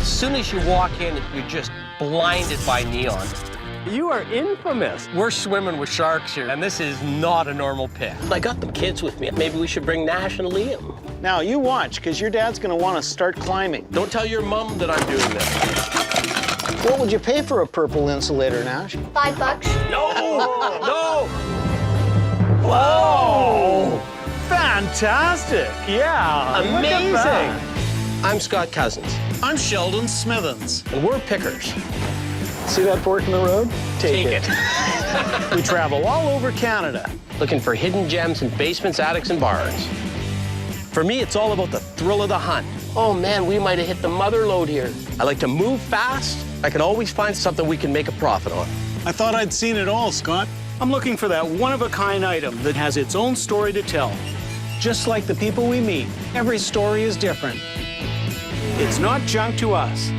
As soon as you walk in, you're just blinded by neon. You are infamous. We're swimming with sharks here, and this is not a normal pit. I got the kids with me. Maybe we should bring Nash and Liam. Now, you watch, because your dad's going to want to start climbing. Don't tell your mom that I'm doing this. What would you pay for a purple insulator, Nash? $5. No! No! Whoa! Fantastic! Yeah! Amazing! I'm Scott Cozens, I'm Sheldon Smithens. and we're pickers. See that fork in the road? Take it. We travel all over Canada. Looking for hidden gems in basements, attics, and barns. For me, it's all about the thrill of the hunt. Oh man, we might have hit the mother lode here. I like to move fast. I can always find something we can make a profit on. I thought I'd seen it all, Scott. I'm looking for that one-of-a-kind item that has its own story to tell. Just like the people we meet, every story is different. It's not junk to us.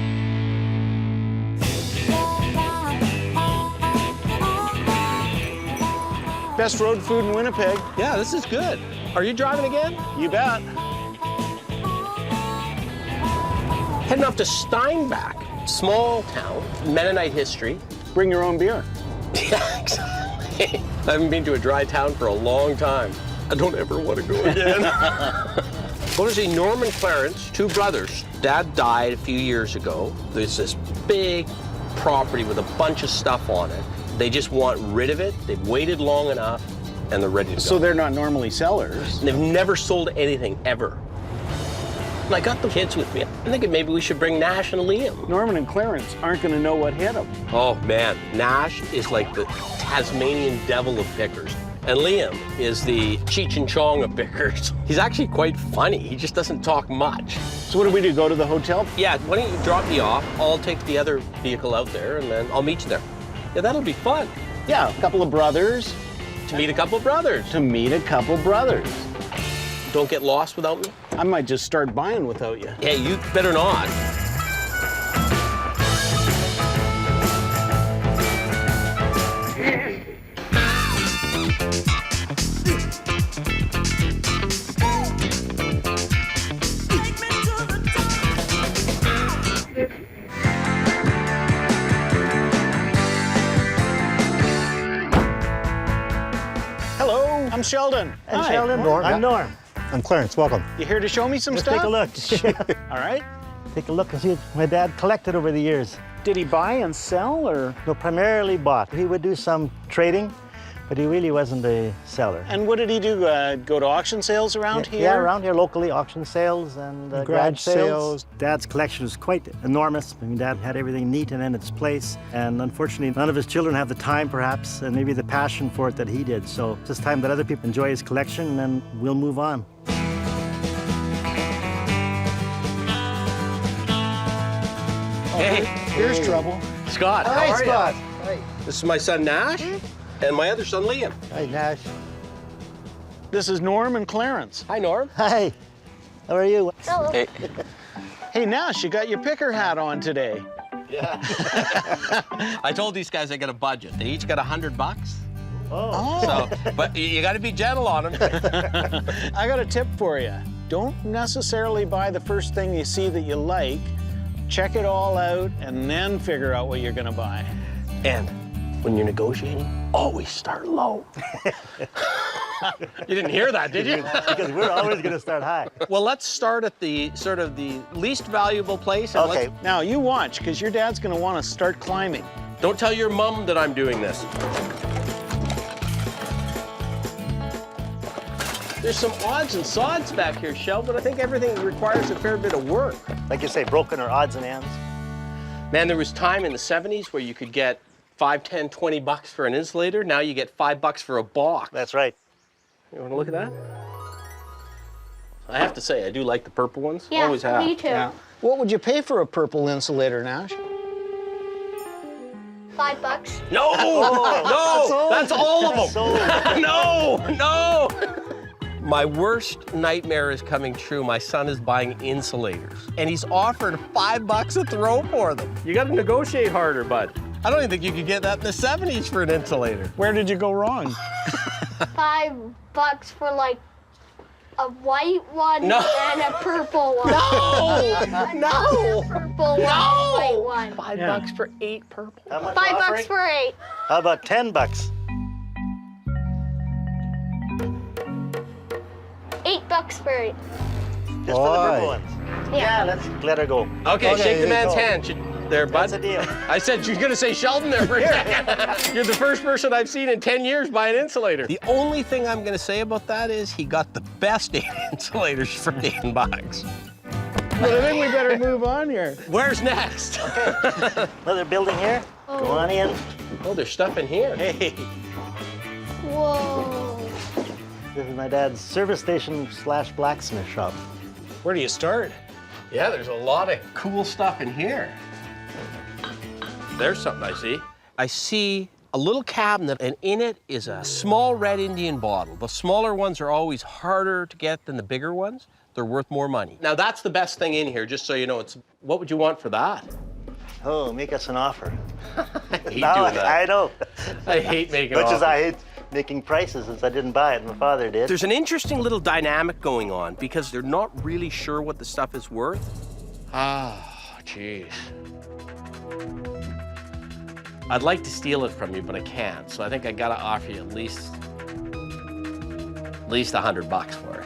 Best road food in Winnipeg. Yeah, this is good. Are you driving again? You bet. Heading off to Steinbach, small town, Mennonite history. Bring your own beer. Yeah, exactly. I haven't been to a dry town for a long time. I don't ever want to go again. Going to see Norm and Clarence, two brothers. Dad died a few years ago. There's this big property with a bunch of stuff on it. They just want rid of it. They've waited long enough, and they're ready to go. So they're not normally sellers. They've never sold anything, ever. And I got the kids with me. I'm thinking maybe we should bring Nash and Liam. Norman and Clarence aren't going to know what hit them. Oh, man. Nash is like the Tasmanian devil of pickers. And Liam is the Cheech and Chong of pickers. He's actually quite funny. He just doesn't talk much. So what do we do, go to the hotel? Yeah, why don't you drop me off? I'll take the other vehicle out there, and then I'll meet you there. Yeah, that'll be fun. Yeah, a couple of brothers. To meet a couple of brothers. To meet a couple brothers. Don't get lost without me. I might just start buying without you. Hey, you better not. Hello, I'm Sheldon. And Hi. Sheldon, I'm Norm. I'm Clarence, welcome. You here to show me some Let's stuff? take a look. All right. Take a look and see what my dad collected over the years. Did he buy and sell, or? No, primarily bought. He would do some trading, but he really wasn't a seller. And what did he do? Go to auction sales around here? Yeah, around here locally, auction sales and garage sales. Dad's collection is quite enormous. I mean, Dad had everything neat and in its place. And unfortunately, none of his children have the time, perhaps, and maybe the passion for it that he did. So it's just time that other people enjoy his collection, and then we'll move on. Hey. Here's trouble. Scott, Hi, how are Scott. ya? Hi. This is my son, Nash, and my other son, Liam. Hi, Nash. This is Norm and Clarence. Hi, Norm. Hi. How are you? Hello. Hey. Hey, Nash, you got your picker hat on today. Yeah. I told these guys I got a budget. They each got $100. Oh. So, but you got to be gentle on them. I got a tip for you. Don't necessarily buy the first thing you see that you like. Check it all out and then figure out what you're going to buy. And when you're negotiating, always start low. You didn't hear that, did you? Because we're always going to start high. Well, let's start at the sort of the least valuable place. And Okay. Now, you watch, because your dad's going to want to start climbing. Don't tell your mom that I'm doing this. There's some odds and sods back here, Sheldon. I think everything requires a fair bit of work. Like you say, broken or odds and ends. Man, there was time in the 70s where you could get $5, $10, $20 for an insulator. Now you get $5 for a box. That's right. You want to look at that? I have to say, I do like the purple ones. Yeah, Always have. me too. What would you pay for a purple insulator, Nash? $5. No! No! That's all of them! Sold. No! No! My worst nightmare is coming true. My son is buying insulators, and he's offered $5 a throw for them. You got to negotiate harder, bud. I don't even think you could get that in the 70s for an insulator. Where did you go wrong? $5 for like a white one No. and a purple one. No! No! Purple one, white one. $5 for 8 purple. How much $5 offering? for 8. How about $10? $8 for 8. Just for the purple ones. Yeah, let's let her go. Okay, shake the man's go. hand. There, bud. That's a deal. I said you're gonna say Sheldon there for a second. You're the first person I've seen in 10 years buy an insulator. The only thing I'm gonna say about that is he got the best 8 insulators for $10. But I think we better move on here. Where's next? Another building here. Go on in. Oh, there's stuff in here. Hey, Whoa. this is my dad's service station / blacksmith shop. Where do you start? Yeah, there's a lot of cool stuff in here. There's something I see. I see a little cabinet, and in it is a small red Indian bottle. The smaller ones are always harder to get than the bigger ones. They're worth more money. Now, that's the best thing in here, just so you know. What would you want for that? Oh, make us an offer. I hate No, doing that. I know. I hate making Much offers. as I hate making prices, since I didn't buy it, my father did. There's an interesting little dynamic going on because they're not really sure what the stuff is worth. Ah, jeez. I'd like to steal it from you, but I can't. So I think I gotta offer you at least $100 for it.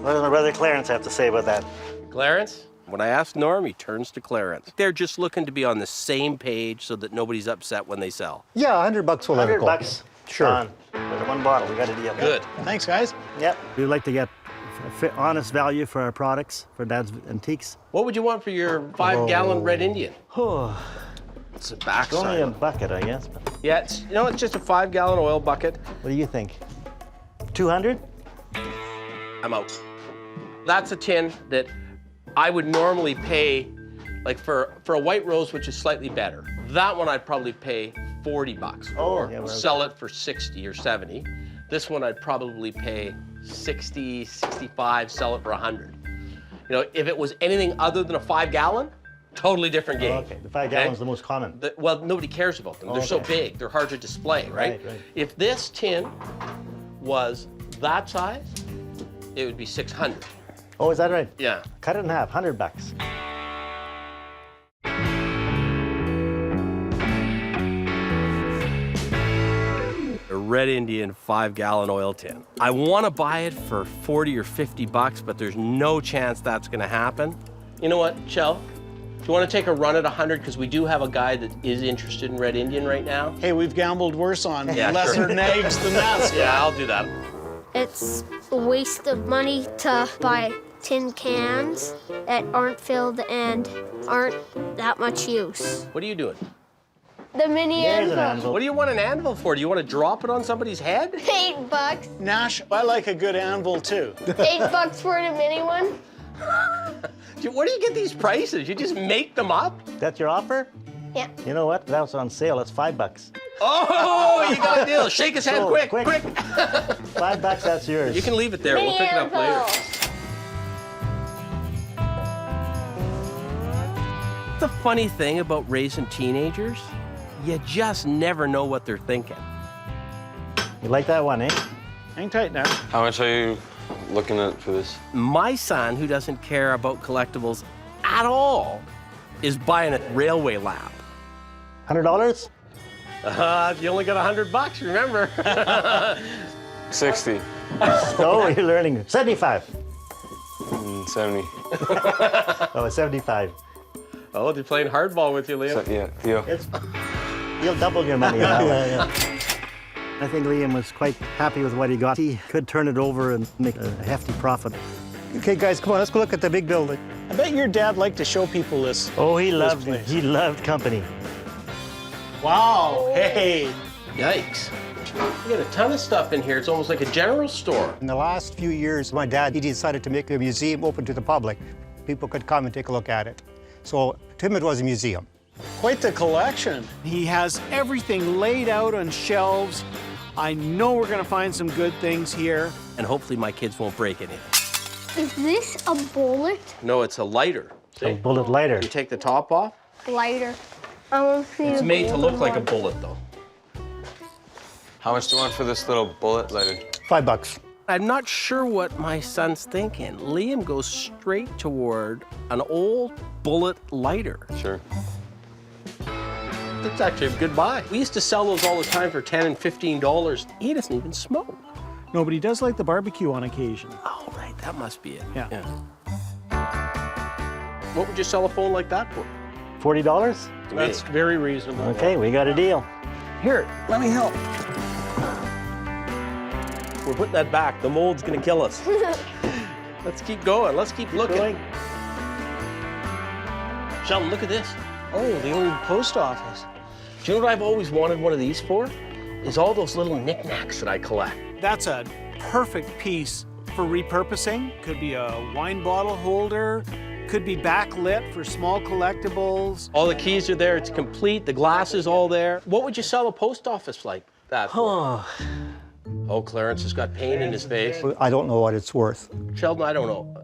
What does my brother Clarence have to say about that? Clarence? When I ask Norm, he turns to Clarence. They're just looking to be on the same page so that nobody's upset when they sell. Yeah, $100 will let it go. $100. Sure. Gone. There's one bottle. We got a deal. Good. Thanks, guys. Yep. We like to get honest value for our products, for Dad's antiques. What would you want for your 5-gallon red Indian? Oh, It's a it's only a backside. bucket, I guess. But Yeah, it's just a 5-gallon oil bucket. what do you think? 200? I'm out. That's a tin that I would normally pay, like for a white rose, which is slightly better. That one I'd probably pay $40 for, yeah, well, sell it for 60 or 70. This one I'd probably pay 60, 65, sell it for 100. You know, if it was anything other than a 5-gallon, totally different game. Okay, the 5 gallons is the most common. Well, nobody cares about them. They're so Okay. big, they're hard to display, right? Right. If this tin was that size, it would be 600. Oh, is that right? Yeah. Cut it in half, $100. A red Indian 5-gallon oil tin. I want to buy it for 40 or 50 bucks, but there's no chance that's going to happen. You know what, Shell? Do you want to take a run at 100? Because we do have a guy that is interested in red Indian right now. Hey, we've gambled worse on Yeah, lesser sure. nags than that. Yeah, I'll do that. It's a waste of money to buy tin cans that aren't filled and aren't that much use. What are you doing? The mini There's an anvil. anvil. What do you want an anvil for? Do you want to drop it on somebody's head? $8. Nash, I like a good anvil too. $8 for the mini one. Where do you get these prices? You just make them up? That's your offer? Yeah. You know what? That was on sale. That's $5. Oh, you got a deal. Shake his hand Sold. quick, Quick. quick. $5, that's yours. You can leave it there. Mini We'll pick it up anvil. later. The funny thing about raising teenagers, you just never know what they're thinking. You like that one, eh? Hang tight now. How much are you looking at for this? My son, who doesn't care about collectibles at all, is buying a railway lamp. $100? You only got $100, remember? 60, No, you're learning. 75. 70. Oh, 75. Oh, they're playing hardball with you, Liam. So, yeah, Theo. You'll double your money now. I think Liam was quite happy with what he got. He could turn it over and make a hefty profit. Okay, guys, come on, let's go look at the big building. I bet your dad liked to show people this. Oh, he loved it. place. He loved company. Wow, hey. Yikes. You got a ton of stuff in here. It's almost like a general store. In the last few years, my dad, he decided to make a museum open to the public. People could come and take a look at it. So to him, it was a museum. Quite the collection. He has everything laid out on shelves. I know we're gonna find some good things here. And hopefully my kids won't break anything. Is this a bullet? No, it's a lighter. A See? bullet lighter. You take the top off. Lighter. I want to see It's the made to look golden like a one. bullet, though. How much do you want for this little bullet lighter? $5. I'm not sure what my son's thinking. Liam goes straight toward an old bullet lighter. Sure. That's actually a good buy. We used to sell those all the time for $10 and $15. He doesn't even smoke. No, but he does like the barbecue on occasion. Oh, right, that must be it. Yeah. What would you sell a phone like that for? $40? That's very reasonable. Okay, we got a deal. Here, let me help. We're putting that back. The mold's gonna kill us. Let's keep going. Let's keep looking. going. Sheldon, look at this. Oh, the old post office. Do you know what I've always wanted one of these for? Is all those little knickknacks that I collect. That's a perfect piece for repurposing. Could be a wine bottle holder, could be backlit for small collectibles. All the keys are there. It's complete. The glass is all there. What would you sell a post office like that for? Oh, Clarence has got pain in his face. I don't know what it's worth. Sheldon, I don't know.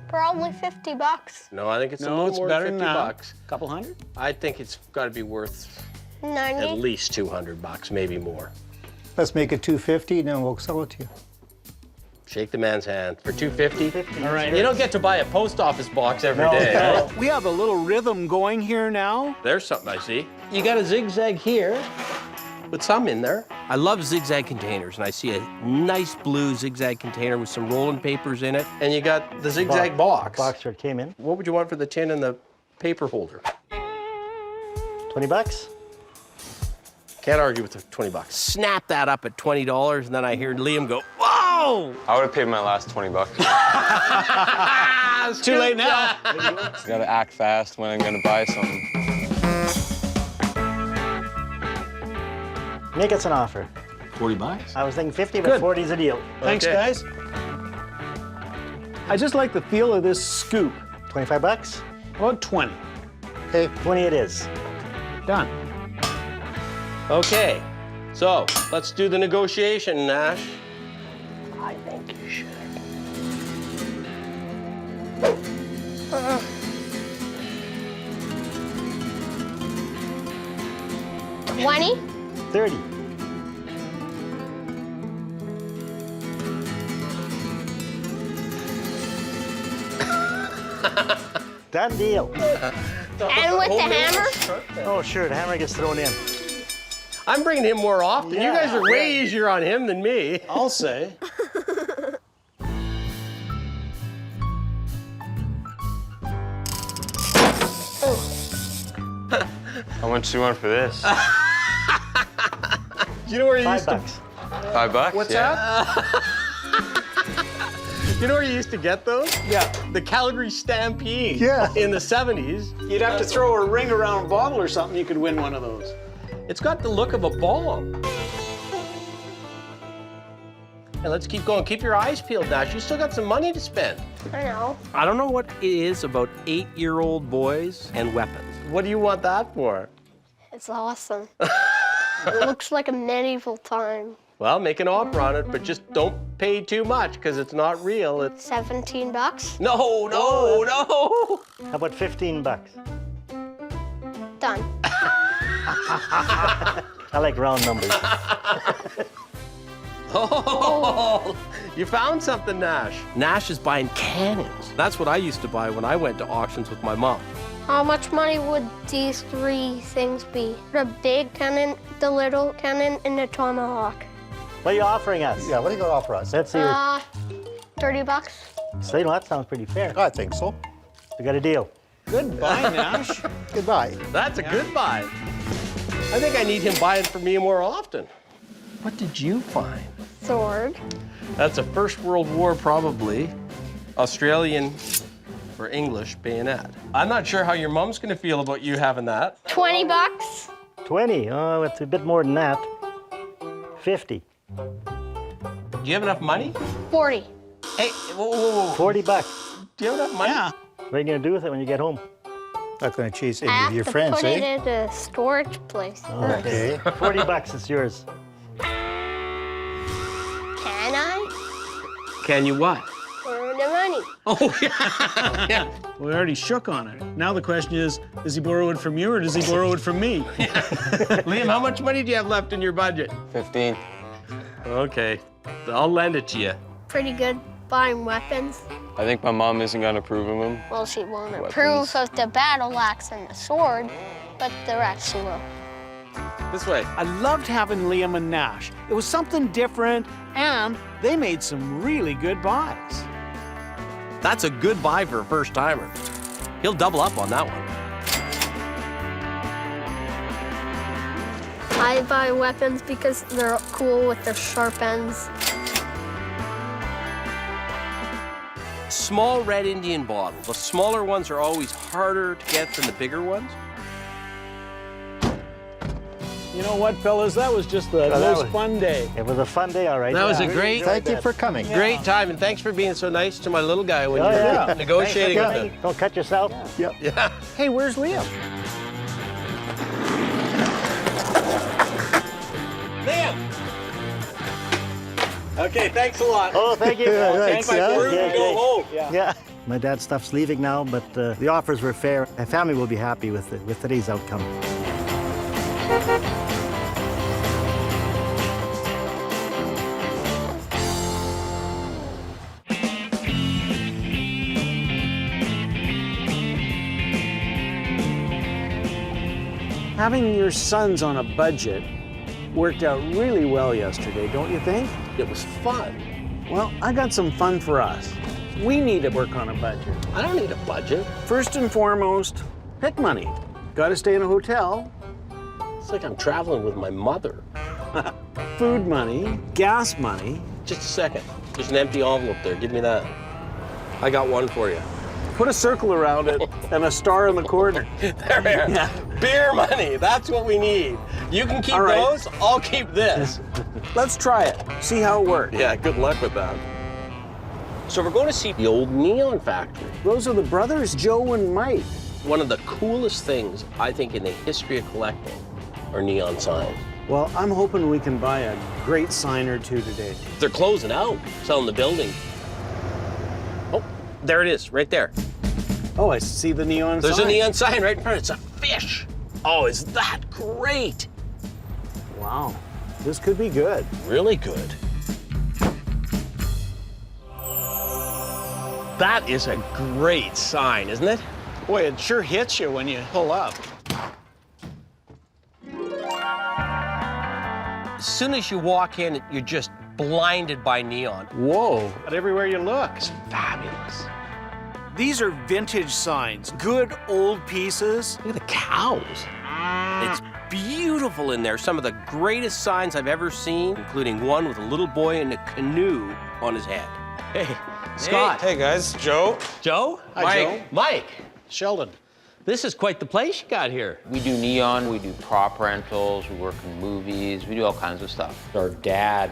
Probably $50. No, I think it's a No, little it's more better than than $50. that. Couple hundred? I think it's got to be worth 90. at least $200, maybe more. Let's make it $250, and then we'll sell it to you. Shake the man's hand for $250. All right. You don't get to buy a post office box every day. eh? We have a little rhythm going here now. There's something I see. You got a zigzag here with some in there. I love zigzag containers, and I see a nice blue zigzag container with some rolling papers in it, and you got the zigzag box. Box where it came in. What would you want for the tin and the paper holder? $20? Can't argue with the $20. Snap that up at $20, and then I hear Liam go, whoa! I would have paid my last $20. It's Too late now. Gotta act fast when I'm gonna buy something. Make us an offer. $40. I was thinking 50, but Good. 40 is a deal. Thanks, Okay. guys. I just like the feel of this scoop. $25? About 20. Okay, 20 it is. Done. Okay, so let's do the negotiation, Nash. I think you should. $20? 30. Done deal. And with the hammer? Oh, sure, the hammer gets thrown in. I'm bringing him more often. You guys are way easier on him than me. I'll say. How much do you want for this? You know where you used $5. $5? What's yeah. that? You know where you used to get those? Yeah. The Calgary Stampede. Yeah. In the 70s. You'd have to throw a ring around a bottle or something, you could win one of those. It's got the look of a bomb. And let's keep going. Keep your eyes peeled, Nash. You still got some money to spend. I know. I don't know what it is about 8-year-old boys and weapons. What do you want that for? It's awesome. It looks like a medieval time. Well, make an offer on it, but just don't pay too much because it's not real. It's $17? no. How about 15 bucks? Done. I like round numbers. Oh, you found something, Nash. Nash is buying cannons. That's what I used to buy when I went to auctions with my mom. How much money would these three things be? The big cannon, the little cannon, and the tomahawk. What are you offering us? Yeah, what are you going to offer us? Let's see. Your... $30. So, you know, that sounds pretty fair. I think so. We got a deal. Goodbye, Nash. Goodbye. That's a good buy. I think I need him buying for me more often. What did you find? Sword. That's a First World War, probably. Australian or English bayonet. I'm not sure how your mom's gonna feel about you having that. $20. 20. Oh, it's a bit more than that. 50. Do you have enough money? 40. Hey, whoa. 40 bucks. Do you have enough money? Yeah. What are you gonna do with it when you get home? Not going to chase any I of have your to friends, put eh? it in a storage place. Okay. 40 bucks is yours. Can I? Can you what? Earn the money. Oh, yeah. Yeah. We already shook on it. Now the question is, does he borrow it from you or does he borrow it from me? Liam, how much money do you have left in your budget? 15. Okay, I'll lend it to you. pretty good buying weapons. I think my mom isn't gonna approve of them. Well, she won't Weapons. approve of the battle axe and the sword, but the rest she will. This way. I loved having Liam and Nash. It was something different, and they made some really good buys. That's a good buy for a first-timer. He'll double up on that one. I buy weapons because they're cool with their sharp ends. Small red Indian bottle. The smaller ones are always harder to get than the bigger ones. You know what, fellas? That was just the most fun day. It was a fun day, all right. That was a Yeah. great, Thank you for coming. great time, and thanks for being so nice to my little guy when Oh, you were yeah. negotiating with Yeah. him. Don't cut yourself. Yep. Yeah. Hey, where's Liam? Liam! Okay, thanks a lot. Oh, thank you. Thanks, my yeah. word, Yeah, go yeah. home. Yeah. My dad's stuff's leaving now, but the offers were fair. My family will be happy with today's outcome. Having your sons on a budget worked out really well yesterday, don't you think? It was fun. Well, I got some fun for us. We need to work on a budget. I don't need a budget. First and foremost, pick money. Got to stay in a hotel. It's like I'm traveling with my mother. Food money, gas money. Just a second. There's an empty envelope there. Give me that. I got one for you. Put a circle around it and a star in the corner. There we are. Yeah. Beer money. That's what we need. You can keep All right. those. I'll keep this. Let's try it. See how it works. Yeah, good luck with that. So we're going to see the old neon factory. Those are the brothers, Joe and Mike. One of the coolest things, I think, in the history of collecting are neon signs. Well, I'm hoping we can buy a great sign or two today. They're closing out, selling the building. Oh, there it is, right there. Oh, I see the neon There's sign. a neon sign right in front. It's a fish. Oh, is that great? Wow, this could be good. Really good. That is a great sign, isn't it? Boy, it sure hits you when you pull up. As soon as you walk in, you're just blinded by neon. Whoa. But everywhere you look. It's fabulous. These are vintage signs, good old pieces. Look at the cows. It's beautiful in there. Some of the greatest signs I've ever seen, including one with a little boy in a canoe on his head. Hey, Scott. Hey guys, Joe. Joe? Hi, Mike. Joe. Mike, Sheldon. this is quite the place you got here. We do neon, we do prop rentals, we work in movies, we do all kinds of stuff. Our dad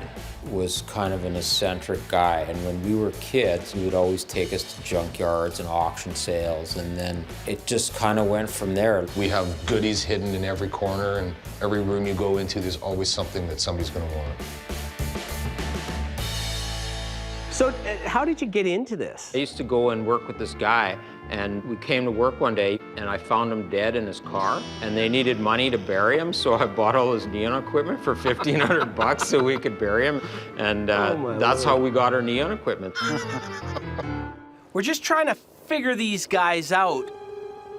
was kind of an eccentric guy, and when we were kids, he would always take us to junkyards and auction sales, and then it just kind of went from there. We have goodies hidden in every corner, and every room you go into, there's always something that somebody's going to want. So how did you get into this? I used to go and work with this guy, and we came to work one day, and I found him dead in his car, and they needed money to bury him, so I bought all his neon equipment for $1,500 so we could bury him, and that's how we got our neon equipment. We're just trying to figure these guys out.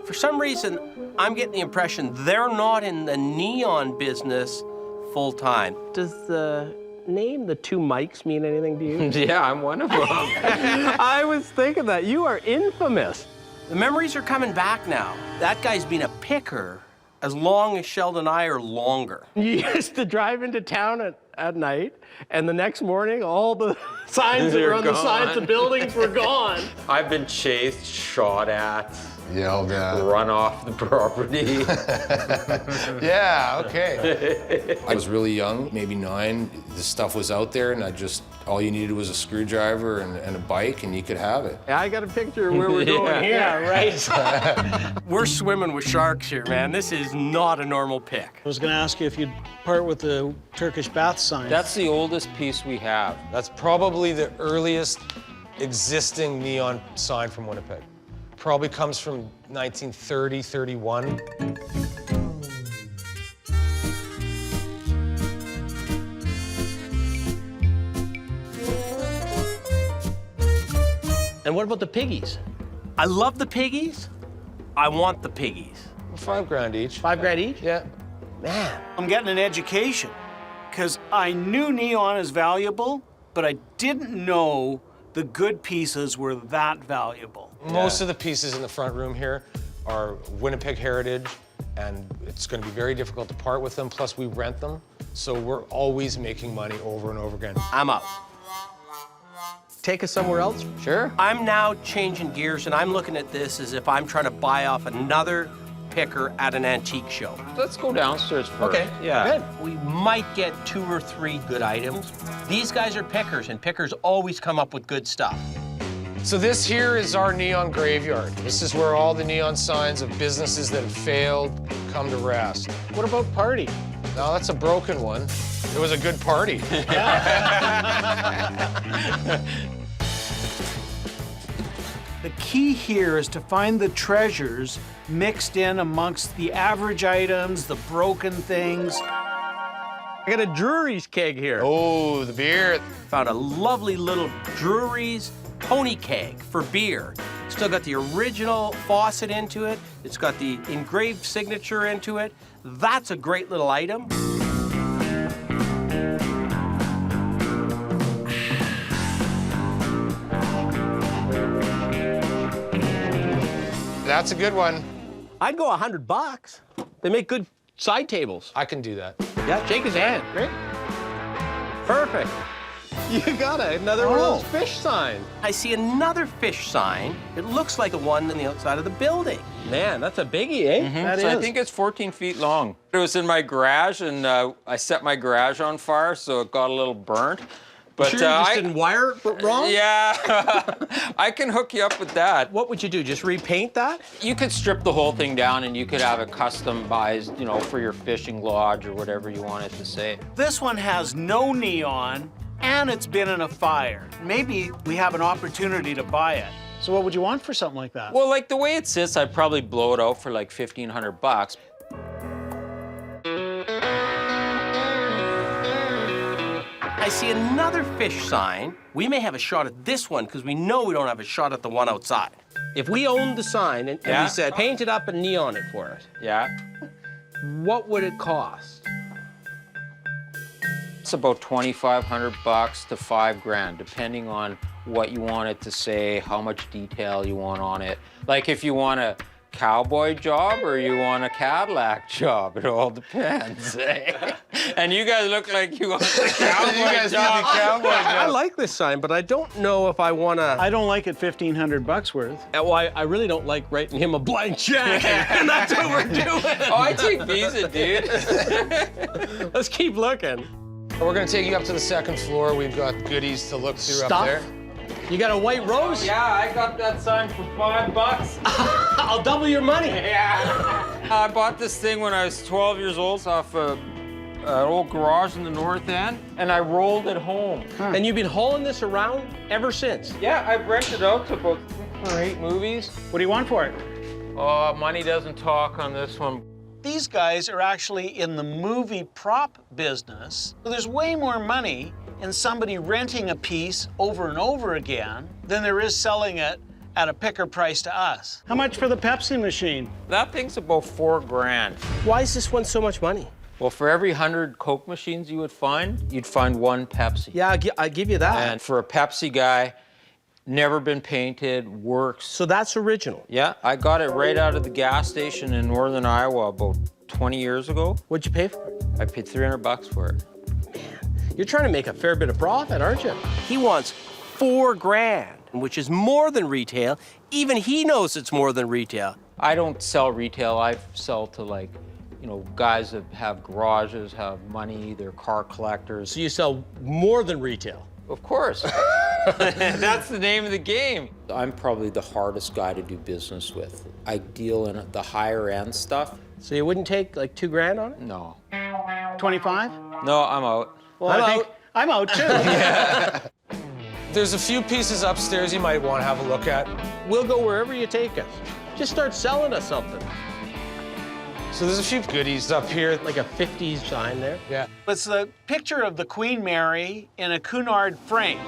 For some reason, I'm getting the impression they're not in the neon business full time. Does the name the two Mikes mean anything to you? Yeah, I'm one of them. I was thinking that. You are infamous. The memories are coming back now. That guy's been a picker as long as Sheldon and I are longer. You used to drive into town at night, and the next morning, all the signs that were on the sides of buildings were gone. I've been chased, shot at, Yelled at. run off the property. Yeah, okay. I was really young, maybe 9. The stuff was out there, and all you needed was a screwdriver and a bike, and you could have it. I got a picture of where we're going here. Yeah, right. We're swimming with sharks here, man. This is not a normal pick. I was going to ask you if you'd part with the Turkish bath sign. That's the oldest piece we have. That's probably the earliest existing neon sign from Winnipeg. Probably comes from 1930, 31. what about the piggies? I love the piggies. I want the piggies. $5 each. $5 each? Yeah. Man. I'm getting an education, because I knew neon is valuable, but I didn't know the good pieces were that valuable. Most of the pieces in the front room here are Winnipeg heritage, and it's going to be very difficult to part with them. Plus, we rent them, so we're always making money over and over again. I'm up. Take us somewhere else? Sure. I'm now changing gears, and I'm looking at this as if I'm trying to buy off another picker at an antique show. Let's go downstairs first. Okay, Yeah. good. We might get 2 or 3 good items. These guys are pickers, and pickers always come up with good stuff. So this here is our neon graveyard. This is where all the neon signs of businesses that have failed come to rest. What about party? No, that's a broken one. It was a good party. The key here is to find the treasures mixed in amongst the average items, the broken things. I got a Drury's keg here. Oh, the beer. Found a lovely little Drury's pony keg for beer. Still got the original faucet into it. It's got the engraved signature into it. That's a great little item. That's a good one. I'd go $100. They make good side tables. I can do that. Yeah, shake his hand. Great. Perfect. You got another one of those fish signs. I see another fish sign. It looks like the one on the outside of the building. Man, that's a biggie, eh? Mm-hmm. So I think it's 14 feet long. It was in my garage, and I set my garage on fire, so it got a little burnt. But sure you just didn't wire it wrong? Yeah, I can hook you up with that. What would you do, just repaint that? You could strip the whole thing down, and you could have it customized, you know, for your fishing lodge or whatever you want it to say. This one has no neon, and it's been in a fire. Maybe we have an opportunity to buy it. So what would you want for something like that? Well, like the way it sits, I'd probably blow it out for like $1,500. I see another fish sign. We may have a shot at this one because we know we don't have a shot at the one outside. If we owned the sign and we said, paint it up and neon it for us, what would it cost? It's about $2,500 to $5,000, depending on what you want it to say, how much detail you want on it. Like if you want a cowboy job or you want a Cadillac job, it all depends. And you guys look like you want the cowboy job. I like this sign, but I don't know if I want to. I don't like it $1,500 worth. Well, I really don't like writing him a blank check, and that's what we're doing. Oh, I take Visa, dude. Let's keep looking. We're gonna take you up to the second floor. We've got goodies to look through Stuff? up there. You got a white rose? Yeah, I got that sign for $5. I'll double your money. Yeah. I bought this thing when I was 12 years old off an old garage in the north end, and I rolled it home. And you've been hauling this around ever since? Yeah, I've rented out to about 6 or 8 movies. What do you want for it? Oh, money doesn't talk on this one. These guys are actually in the movie prop business. There's way more money in somebody renting a piece over and over again than there is selling it at a picker price to us. How much for the Pepsi machine? That thing's about $4,000. Why is this one so much money? Well, for every 100 Coke machines you would find, you'd find 1 Pepsi. Yeah, I give you that. And for a Pepsi guy, never been painted, works. So that's original? Yeah, I got it right out of the gas station in northern Iowa about 20 years ago. What'd you pay for it? I paid $300 for it. You're trying to make a fair bit of profit, aren't you? He wants $4,000, which is more than retail. Even he knows it's more than retail. I don't sell retail. I sell to, like, you know, guys that have garages, have money, they're car collectors. So you sell more than retail? Of course. That's the name of the game. I'm probably the hardest guy to do business with. I deal in the higher end stuff. So you wouldn't take like $2,000 on it? No. 25? No, I'm out. Well, I'm out too. There's a few pieces upstairs you might want to have a look at. We'll go wherever you take us. Just start selling us something. So there's a few goodies up here. Like a 50s sign there. Yeah. It's the picture of the Queen Mary in a Cunard frame.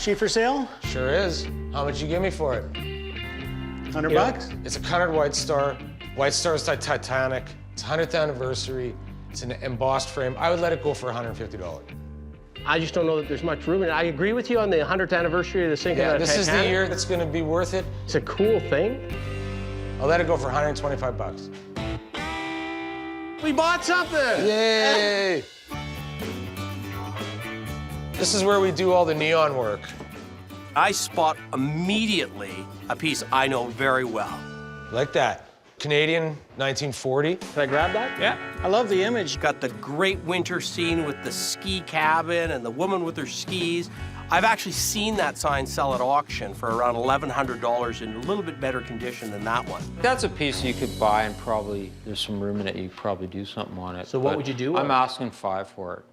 she for sale? Sure is. How much you give me for it? 100 bucks? It's a colored White Star. White Star is like Titanic. It's 100th anniversary. It's an embossed frame. I would let it go for $150. I just don't know that there's much room in it. I agree with you on the 100th anniversary of the sinking of the this is the Titanic. year that's going to be worth it. It's a cool thing. I'll let it go for 125 bucks. We bought something! Yay! This is where we do all the neon work. I spot immediately a piece I know very well. Like that. Canadian, 1940. Can I grab that? Yeah. I love the image. Got the great winter scene with the ski cabin and the woman with her skis. I've actually seen that sign sell at auction for around $1,100 in a little bit better condition than that one. That's a piece you could buy and probably, there's some room in it, you could probably do something on it. So what But would you do? I'm asking $5 for it.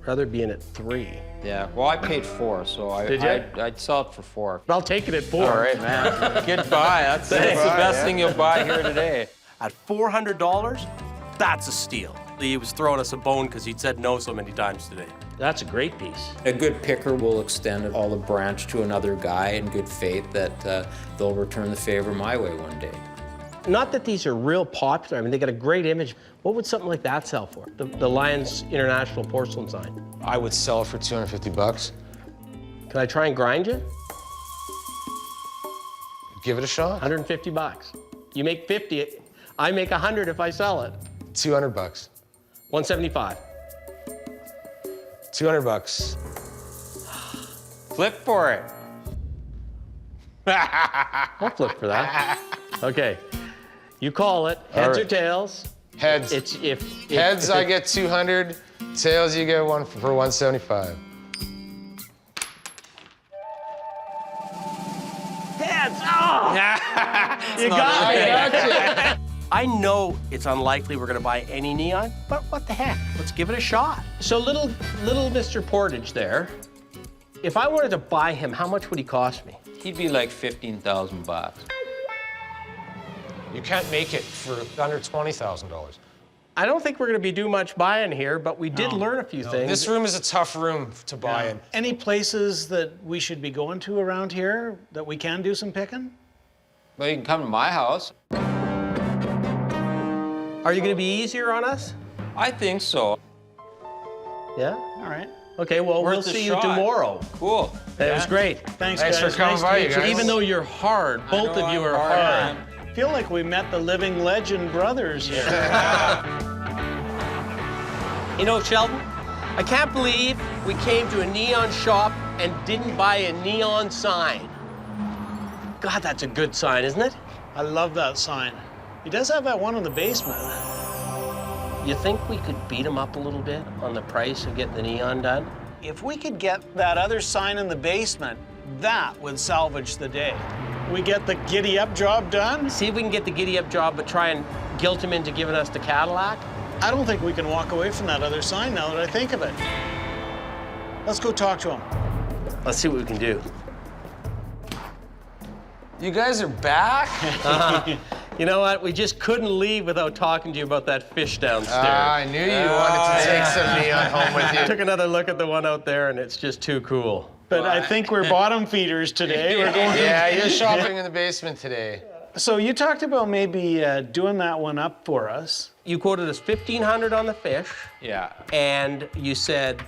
Rather be in at 3. Yeah, well, I paid $4, so I'd sell it for $4. But I'll take it at 4. All right, man. Good buy. That's the best thing you'll buy here today. At $400, that's a steal. He was throwing us a bone because he'd said no so many times today. That's a great piece. A good picker will extend all the branch to another guy in good faith that they'll return the favor my way one day. Not that these are real popular. I mean, they got a great image. What would something like that sell for? The Lions International porcelain sign. I would sell it for 250 bucks. Can I try and grind you? Give it a shot. 150 bucks. You make 50, I make 100 if I sell it. 200 bucks. 175. 200 bucks. Flip for it. I'll flip for that. Okay. You call it. Heads or tails? Heads. Heads, I get 200. Tails, you get one for 175. Heads! Oh! You got me. I know it's unlikely we're gonna buy any neon, but what the heck? Let's give it a shot. So little Mr. Portage there, if I wanted to buy him, how much would he cost me? He'd be like 15,000 bucks. You can't make it for under $20,000. I don't think we're gonna be doing much buying here, but we did learn a few things. This room is a tough room to buy in. Any places that we should be going to around here that we can do some picking? Well, you can come to my house. Are you gonna be easier on us? I think so. Yeah? All right. Okay, well, we'll Worth a see you shot. tomorrow. Cool. That was great. Thanks, Thanks guys. for coming Nice by, to you meet guys. Even though you're hard, both of you are hard. man. I feel like we met the living legend brothers here. You know, Sheldon, I can't believe we came to a neon shop and didn't buy a neon sign. God, that's a good sign, isn't it? I love that sign. He does have that one in the basement. You think we could beat him up a little bit on the price of getting the neon done? If we could get that other sign in the basement, that would salvage the day. We get the giddy up job done? See if we can get the giddy up job, but try and guilt him into giving us the Cadillac. I don't think we can walk away from that other sign now that I think of it. Let's go talk to him. Let's see what we can do. You guys are back? You know what? We just couldn't leave without talking to you about that fish downstairs. I knew you wanted to take some neon home with you. Took another look at the one out there, and it's just too cool. But I think we're bottom feeders today. We're going. Yeah, you're shopping in the basement today. So you talked about maybe doing that one up for us. You quoted us $1,500 on the fish, Yeah. and you said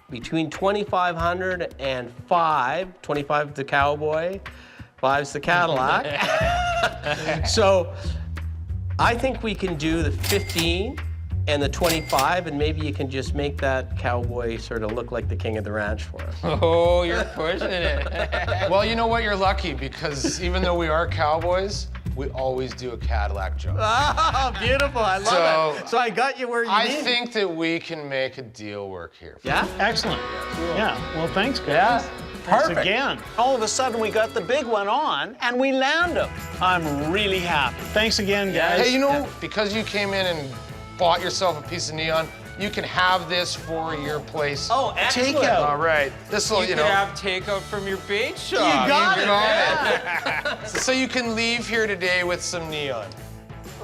between $2,500 and $5,000. 25 the Cowboy, 5's the Cadillac. So I think we can do the 15 and the 25, and maybe you can just make that Cowboy sort of look like the king of the ranch for us. Oh, you're pushing it. Well, you know what? You're lucky because even though we are cowboys, we always do a Cadillac job. Oh, beautiful. I love it. So I got you where you I need. think that we can make a deal work here. Yeah? Excellent. Yeah. Well, thanks, guys. Yeah. Thanks Perfect. again. All of a sudden, we got the big one on, and we land him. I'm really happy. Thanks again, guys. Hey, you know, because you came in and bought yourself a piece of neon, you can have this for your place. Oh, excellent. Takeout. All right. This will, You you could know. have takeout from your bait shop. You got it. So you can leave here today with some neon.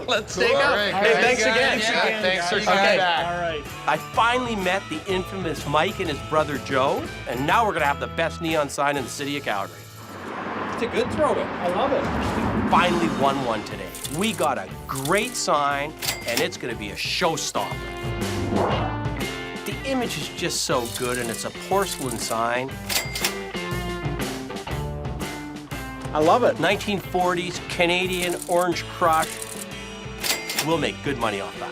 Let's take out. Hey, thanks again. Thanks for coming Okay. back. All right. I finally met the infamous Mike and his brother Joe, and now we're gonna have the best neon sign in the city of Calgary. It's a good throw-in. I love it. We finally won one today. We got a great sign, and it's gonna be a showstopper. The image is just so good, and it's a porcelain sign. I love it. 1940s Canadian Orange Crush. We'll make good money off that.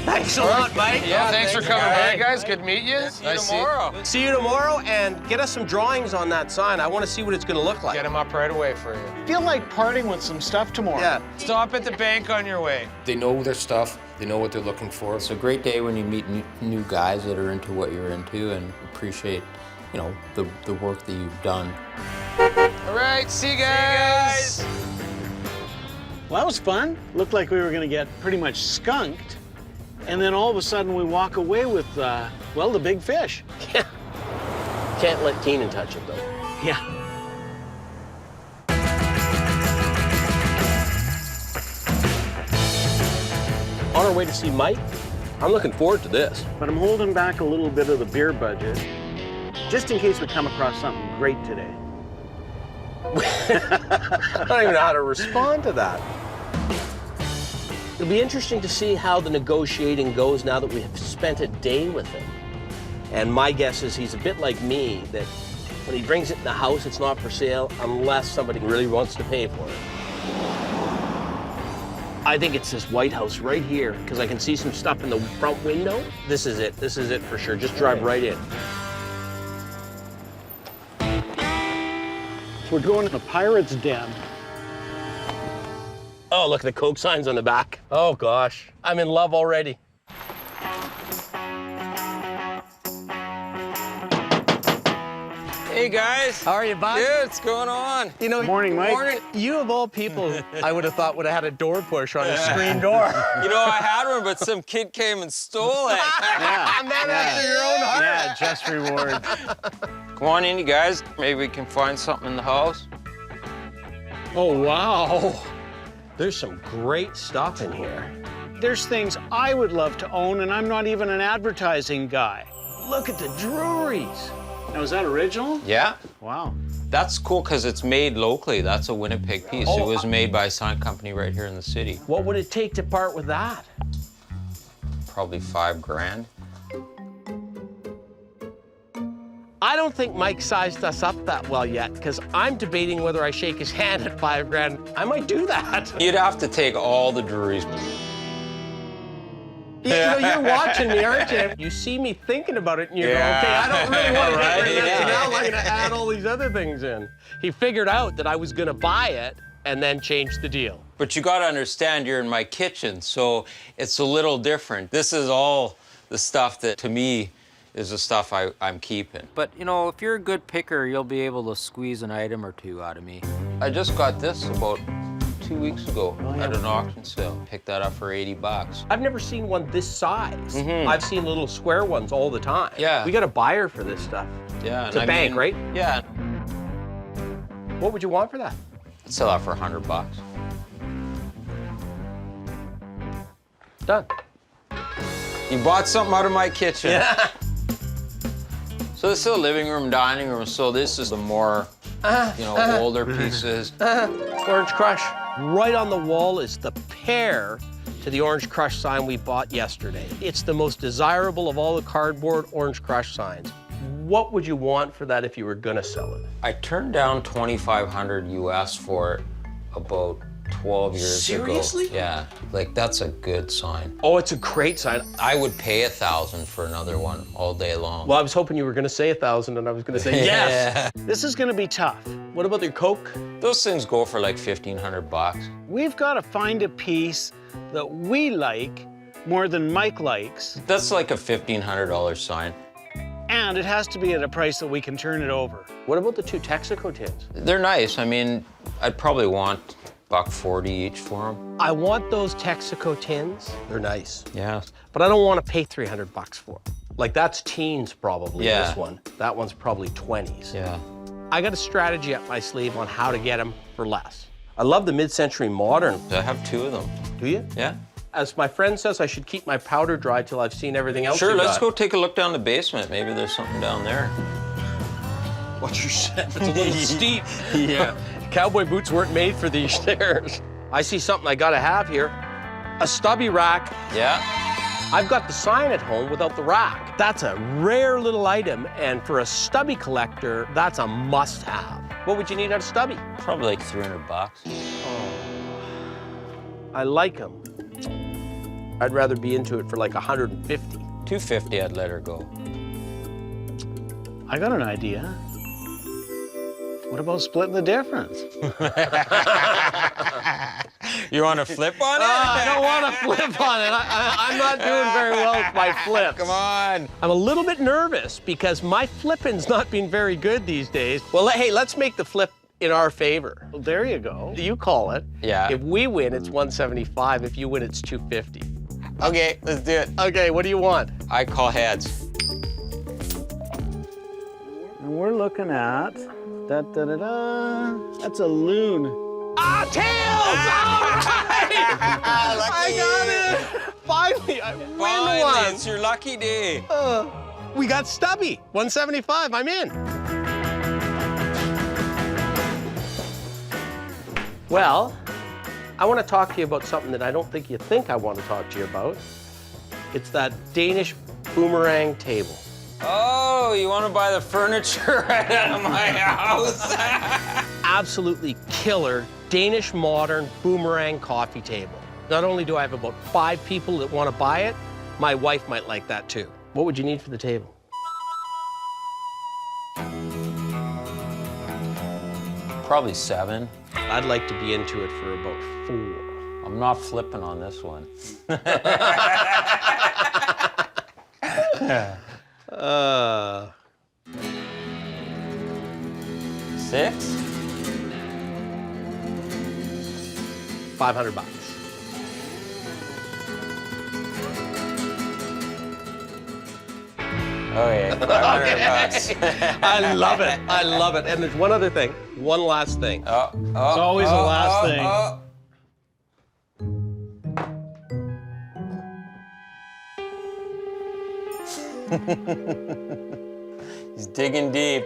Thanks a lot, Mike. Yeah, thanks for coming by, guys. Good to meet you. See you tomorrow. See you tomorrow, and get us some drawings on that sign. I want to see what it's going to look like. Get them up right away for you. I feel like parting with some stuff tomorrow. Yeah. Stop at the bank on your way. They know their stuff. They know what they're looking for. It's a great day when you meet new guys that are into what you're into and appreciate, you know, the work that you've done. All right, see you guys. Well, that was fun. Looked like we were going to get pretty much skunked. And then all of a sudden we walk away with, well, the big fish. Yeah. Can't let Keenan touch it, though. Yeah. On our way to see Mike, I'm looking forward to this. But I'm holding back a little bit of the beer budget, just in case we come across something great today. I don't even know how to respond to that. It'll be interesting to see how the negotiating goes now that we have spent a day with him. And my guess is he's a bit like me, that when he brings it in the house, it's not for sale unless somebody really wants to pay for it. I think it's this White House right here, because I can see some stuff in the front window. This is it. This is it for sure. Just drive right in. We're going to the Pirate's Den. Oh, look at the Coke signs on the back. Oh, gosh. I'm in love already. Hey guys. How are you, bud? Good, what's going on? You know, Morning, Mike. Morning. you of all people, I would have thought would have had a door push on a screen door. You know, I had one, but some kid came and stole it. Yeah. Man after your own heart. Yeah, just reward. Come on in, you guys. Maybe we can find something in the house. Oh, wow. There's some great stuff in here. There's things I would love to own, and I'm not even an advertising guy. Look at the druries. Now, is that original? Yeah. Wow. That's cool because it's made locally. That's a Winnipeg piece. Oh, it was made by a sign company right here in the city. What would it take to part with that? Probably $5 grand. I don't think Mike sized us up that well yet, because I'm debating whether I shake his hand at $5 grand. I might do that. You'd have to take all the druries. You know, you're watching me, aren't you? You see me thinking about it, and you're Yeah. going, okay, I don't really want to Right, get rid of this, so yeah. now I'm going to add all these other things in. He figured out that I was going to buy it and then change the deal. But you gotta understand, you're in my kitchen, so it's a little different. This is all the stuff that, to me, is the stuff I'm keeping. But, you know, if you're a good picker, you'll be able to squeeze an item or two out of me. I just got this about 2 weeks ago at an auction sale. Picked that up for $80. I've never seen one this size. Mhm. I've seen little square ones all the time. Yeah. We got a buyer for this stuff. Yeah. It's a bank, right? Yeah. What would you want for that? I'd sell that for $100. Done. You bought something out of my kitchen. Yeah. So this is a living room, dining room, so this is the more, you know, older pieces. Orange Crush. Right on the wall is the pair to the Orange Crush sign we bought yesterday. It's the most desirable of all the cardboard Orange Crush signs. What would you want for that if you were gonna sell it? I turned down $2,500 US for it about 12 years Seriously? ago. Yeah, like that's a good sign. Oh, it's a great sign. I would pay $1,000 for another one all day long. Well, I was hoping you were gonna say 1,000 and I was gonna say yes. This is gonna be tough. What about your Coke? Those things go for like $1,500. We've got to find a piece that we like more than Mike likes, That's like a $1,500 sign. and it has to be at a price that we can turn it over. What about the 2 Texaco tins? They're nice. I mean, I'd probably want $1.40 each for them. I want those Texaco tins. They're nice. Yeah. But I don't want to pay $300 for them. Like, that's teens probably, Yeah. this one. That one's probably 20s. Yeah. I got a strategy up my sleeve on how to get them for less. I love the mid-century modern. I have 2 of them. Do you? Yeah. As my friend says, I should keep my powder dry till I've seen everything else. Sure, you let's got. go take a look down the basement. Maybe there's something down there. Watch your step, it's a little steep. Yeah. Cowboy boots weren't made for these stairs. I see something I gotta have here. A stubby rack. Yeah. I've got the sign at home without the rack. That's a rare little item, and for a stubby collector, that's a must-have. What would you need out of stubby? Probably like $300. I like them. I'd rather be into it for like 150. $250, I'd let her go. I got an idea. What about splitting the difference? You want to flip on it? I don't want to flip on it. I'm not doing very well with my flips. Come on. I'm a little bit nervous because my flipping's not been very good these days. Well, hey, let's make the flip in our favor. Well, there you go. You call it. Yeah. If we win, it's 175. If you win, it's 250. Okay, let's do it. Okay, what do you want? I call heads. And we're looking at, that's a loon. Ah, tails! All right! I got it! Finally, I win one. It's your lucky day. We got stubby. 175, I'm in. Well, I want to talk to you about something that I don't think you think I want to talk to you about. It's that Danish boomerang table. Oh, you want to buy the furniture right out of my house? Absolutely killer Danish modern boomerang coffee table. Not only do I have about 5 people that want to buy it, my wife might like that too. What would you need for the table? Probably 7. I'd like to be into it for about 4. I'm not flipping on this one. 6? $500. Okay, $500. I love it. I love it. And there's one other thing. One last thing. It's always the last thing. He's digging deep.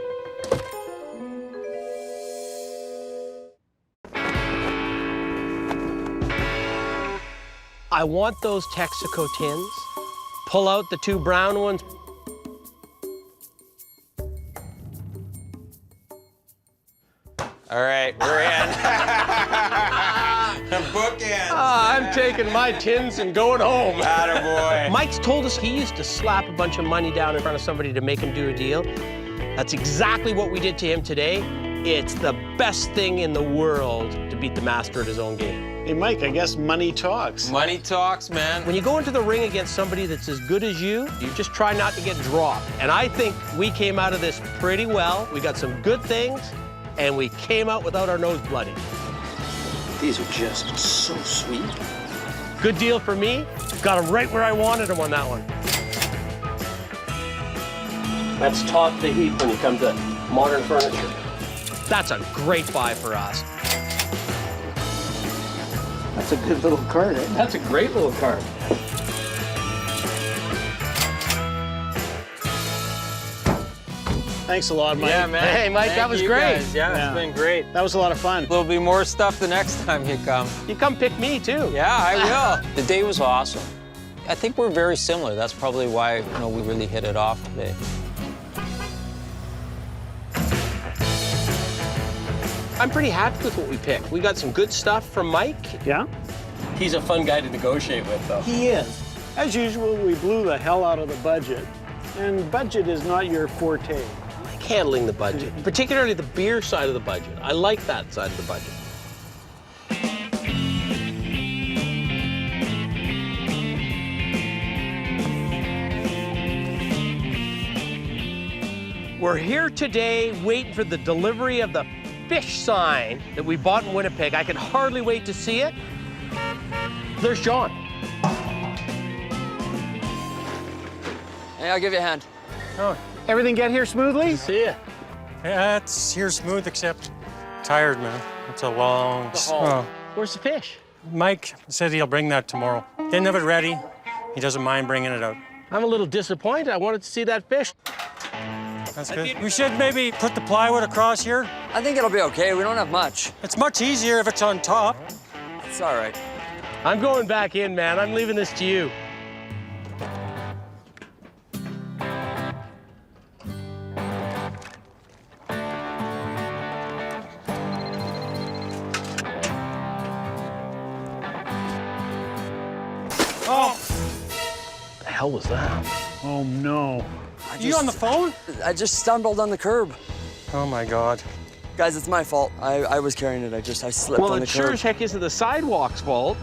I want those Texaco tins. Pull out the 2 brown ones. All right, we're in. Bookends. I'm taking my tins and going home. Attaboy. Mike's told us he used to slap a bunch of money down in front of somebody to make him do a deal. That's exactly what we did to him today. It's the best thing in the world to beat the master at his own game. Hey, Mike, I guess money talks. Money talks, man. When you go into the ring against somebody that's as good as you just try not to get dropped. And I think we came out of this pretty well. We got some good things, and we came out without our nose bloody. These are just so sweet. Good deal for me. Got them right where I wanted them on that one. That's top the heap when you come to modern furniture. That's a great buy for us. That's a good little card, eh? That's a great little card. Thanks a lot, Mike. Yeah, man. Hey, Mike, Thank that was you great. guys. Yeah, it's been great. That was a lot of fun. There'll be more stuff the next time you come. You come pick me, too. Yeah, I will. The day was awesome. I think we're very similar. That's probably why, we really hit it off today. I'm pretty happy with what we picked. We got some good stuff from Mike. Yeah? He's a fun guy to negotiate with, though. He is. As usual, we blew the hell out of the budget. And budget is not your forte. I like handling the budget, particularly the beer side of the budget. I like that side of the budget. We're here today waiting for the delivery of the fish sign that we bought in Winnipeg. I can hardly wait to see it. There's John. Hey, I'll give you a hand. Oh, everything get here smoothly? See ya. Yeah, it's here smooth except tired, man. It's a long... Oh. Where's the fish? Mike said he'll bring that tomorrow. Didn't have it ready. He doesn't mind bringing it out. I'm a little disappointed. I wanted to see that fish. That's good. We should maybe put the plywood across here. I think it'll be okay. We don't have much. It's much easier if it's on top. It's all right. I'm going back in, man. I'm leaving this to you. Oh! The hell was that? Oh, no. You on the phone? I just stumbled on the curb. Oh, my God. Guys, it's my fault. I was carrying it. I slipped Well, on the it sure curb. as heck isn't the sidewalk's fault.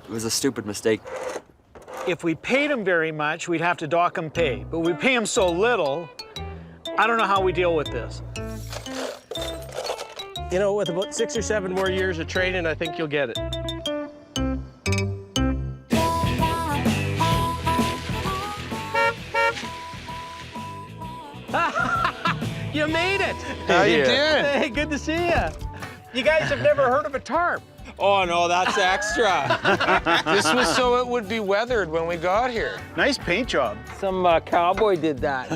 It was a stupid mistake. If we paid him very much, we'd have to dock him pay. But we pay him so little, I don't know how we deal with this. You know, with about 6 or 7 more years of training, I think you'll get it. You made it! How you doing? Hey, good to see you. You guys have never heard of a tarp. Oh, no, that's extra. This was so it would be weathered when we got here. Nice paint job. Some cowboy did that.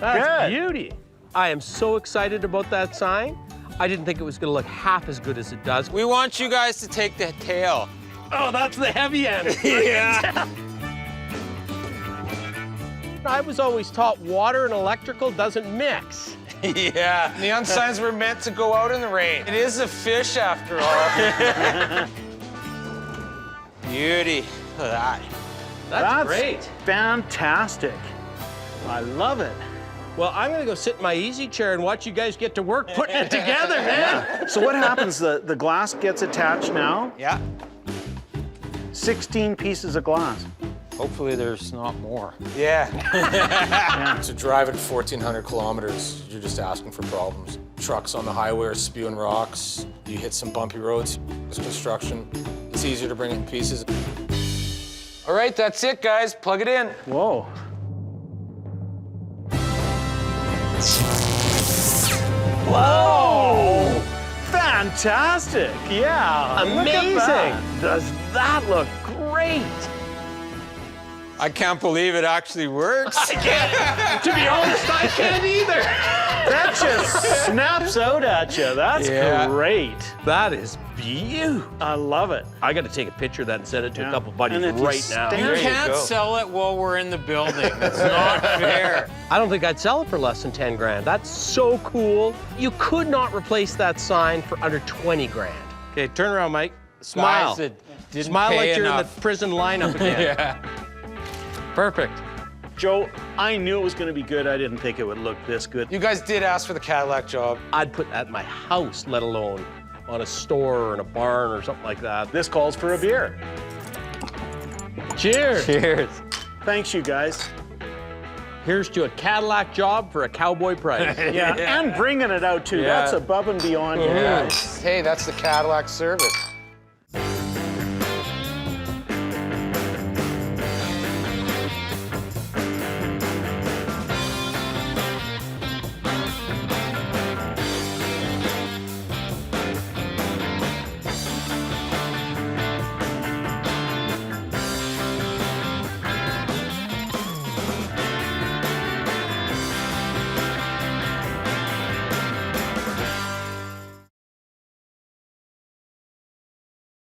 That's beauty. I am so excited about that sign. I didn't think it was going to look half as good as it does. We want you guys to take the tail. Oh, that's the heavy end. Yeah. I was always taught water and electrical doesn't mix. Yeah, neon signs were meant to go out in the rain. It is a fish after all. Beauty. Look at that. That's great. Fantastic. I love it. Well, I'm gonna go sit in my easy chair and watch you guys get to work putting it together, man. So what happens? The glass gets attached now? Yeah. 16 pieces of glass. Hopefully there's not more. Yeah. To drive at 1,400 kilometers, you're just asking for problems. Trucks on the highway are spewing rocks. You hit some bumpy roads. This construction, it's easier to bring it in pieces. All right, that's it, guys. Plug it in. Whoa. Whoa! Fantastic! Yeah. Amazing. Look at that. Does that look great? I can't believe it actually works. I can't. To be honest, I can't either. That just snaps out at you. That's great. That is beautiful. I love it. I got to take a picture of that and send it to a couple buddies And if you right now. stand- You can't sell it while we're in the building. That's not fair. I don't think I'd sell it for less than 10 grand. That's so cool. You could not replace that sign for under 20 grand. Okay, turn around, Mike. Smile. Guys, it didn't Smile pay like you're in enough. the prison lineup again. Yeah. Perfect. Joe, I knew it was going to be good. I didn't think it would look this good. You guys did ask for the Cadillac job. I'd put that in my house, let alone on a store or in a barn or something like that. This calls for a beer. Cheers. Cheers. Thanks, you guys. Here's to a Cadillac job for a cowboy price. Yeah, and bringing it out, too. Yeah. That's above and beyond. Yeah. Hey, that's the Cadillac service.